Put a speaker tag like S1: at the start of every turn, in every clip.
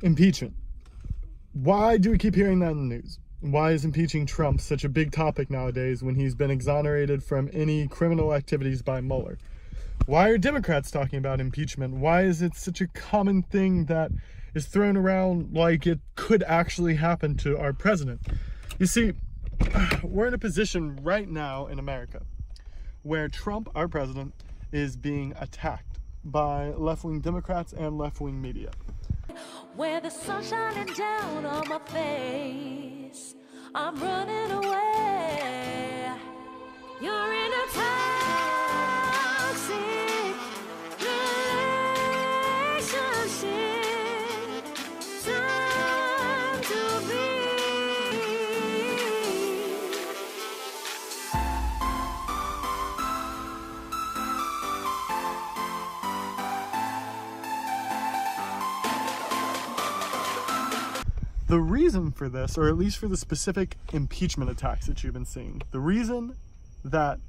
S1: Impeachment. Why do we keep hearing that in the news? Why is impeaching Trump such a big topic nowadays when he's been exonerated from any criminal activities by Mueller? Why are Democrats talking about impeachment? Why is it such a common thing that is thrown around like it could actually happen to our president? You see, we're in a position right now in America where Trump, our president, is being attacked by left-wing Democrats and left-wing media.
S2: Where the sun's shining down on my face, I'm running away. You're in a toxic relationship. Time to be.
S1: The reason for this, or at least for the specific impeachment attacks that you've been seeing, the reason that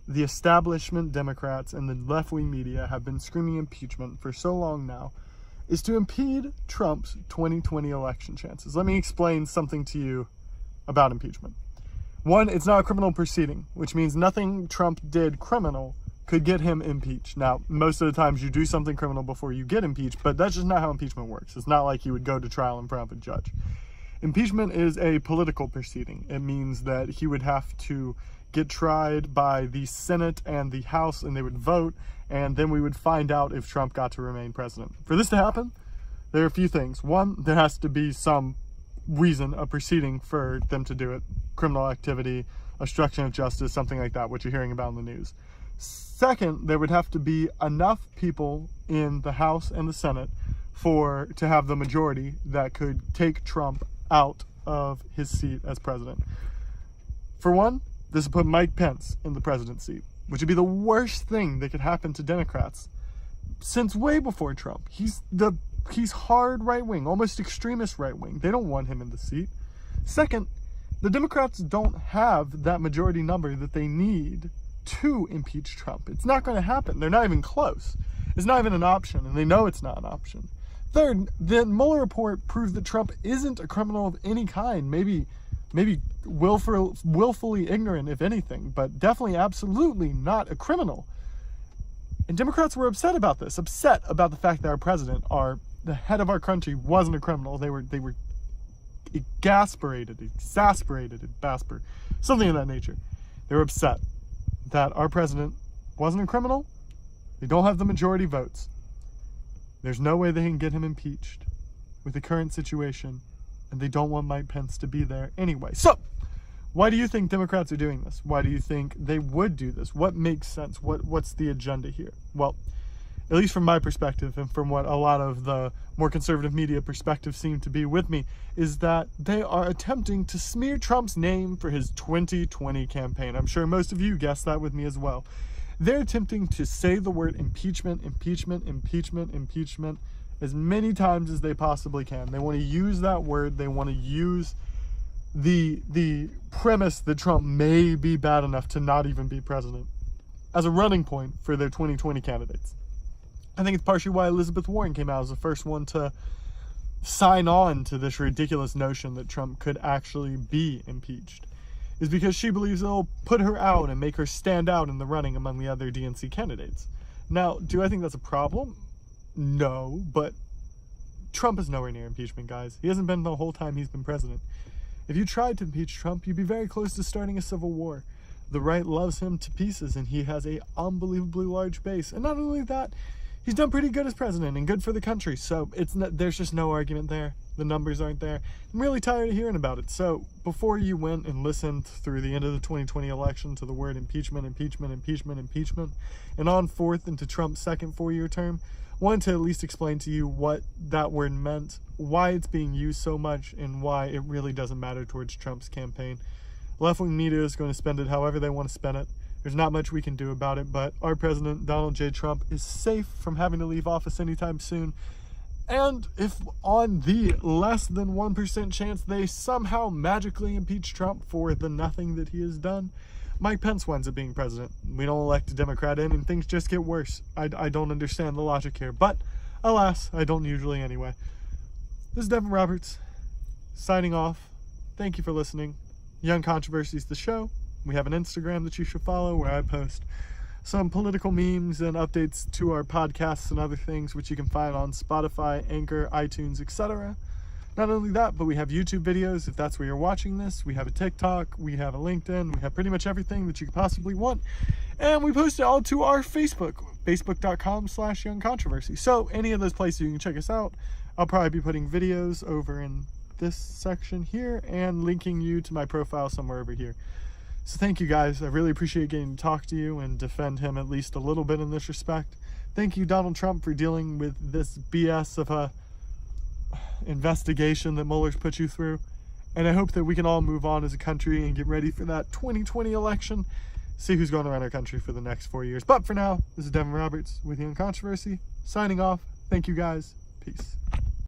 S1: the establishment Democrats and the left-wing media have been screaming impeachment for so long now is to impede Trump's 2020 election chances. Let me explain something to you about impeachment. One, it's not a criminal proceeding, which means nothing Trump did criminal could get him impeached. Now, most of the times you do something criminal before you get impeached, but that's just not how impeachment works. It's not like you would go to trial in front of a judge. Impeachment is a political proceeding. It means that he would have to get tried by the Senate and the House, and they would vote, and then we would find out if Trump got to remain president. For this to happen, there are a few things. One, there has to be some reason, a proceeding for them to do it. Criminal activity, obstruction of justice, something like that, what you're hearing about in the news. Second, there would have to be enough people in the House and the Senate to have the majority that could take Trump out of his seat as president. For one, this would put Mike Pence in the presidency, which would be the worst thing that could happen to Democrats since way before Trump. He's hard right-wing, almost extremist right-wing. They don't want him in the seat. Second, the Democrats don't have that majority number that they need to impeach Trump. It's not going to happen. They're not even close. It's not even an option, and they know it's not an option. Third, the Mueller report proved that Trump isn't a criminal of any kind. Maybe willfully ignorant, if anything, but definitely absolutely not a criminal. And Democrats were upset about this, upset about the fact that our president, the head of our country, wasn't a criminal. They were exasperated, something of that nature. They were upset that our president wasn't a criminal. They don't have the majority votes. There's no way they can get him impeached with the current situation, and they don't want Mike Pence to be there anyway. So, why do you think Democrats are doing this? Why do you think they would do this? What makes sense? What's the agenda here? Well, at least from my perspective, and from what a lot of the more conservative media perspectives seem to be with me, is that they are attempting to smear Trump's name for his 2020 campaign. I'm sure most of you guessed that with me as well. They're attempting to say the word impeachment, impeachment, impeachment, impeachment as many times as they possibly can. They want to use that word. They want to use the premise that Trump may be bad enough to not even be president as a running point for their 2020 candidates. I think it's partially why Elizabeth Warren came out as the first one to sign on to this ridiculous notion that Trump could actually be impeached, is because she believes it'll put her out and make her stand out in the running among the other DNC candidates. Now, do I think that's a problem? No, but Trump is nowhere near impeachment, guys. He hasn't been the whole time he's been president. If you tried to impeach Trump, you'd be very close to starting a civil war. The right loves him to pieces, and he has an unbelievably large base. And not only that, he's done pretty good as president and good for the country. So there's just no argument there. The numbers aren't there. I'm really tired of hearing about it. So before you went and listened through the end of the 2020 election to the word impeachment, impeachment, impeachment, impeachment, and on forth into Trump's second 4-year term, I wanted to at least explain to you what that word meant, why it's being used so much, and why it really doesn't matter towards Trump's campaign. Left-wing media is going to spend it however they want to spend it. There's not much we can do about it, but our president, Donald J. Trump, is safe from having to leave office anytime soon. And if on the less than 1% chance they somehow magically impeach Trump for the nothing that he has done, Mike Pence winds up being president. We don't elect a Democrat in and things just get worse. I don't understand the logic here, but alas, I don't usually anyway. This is Devin Roberts, signing off. Thank you for listening. Young Controversies, the show. We have an Instagram that you should follow where I post some political memes and updates to our podcasts and other things, which you can find on Spotify, Anchor, iTunes, etc. Not only that, but we have YouTube videos if that's where you're watching this. We have a TikTok, we have a LinkedIn, we have pretty much everything that you could possibly want. And we post it all to our Facebook, facebook.com/youngcontroversy. So any of those places you can check us out. I'll probably be putting videos over in this section here and linking you to my profile somewhere over here. So thank you guys. I really appreciate getting to talk to you and defend him at least a little bit in this respect. Thank you, Donald Trump, for dealing with this BS of a investigation that Mueller's put you through. And I hope that we can all move on as a country and get ready for that 2020 election. See who's going to run our country for the next 4 years. But for now, this is Devin Roberts with Young Controversy, signing off. Thank you guys. Peace.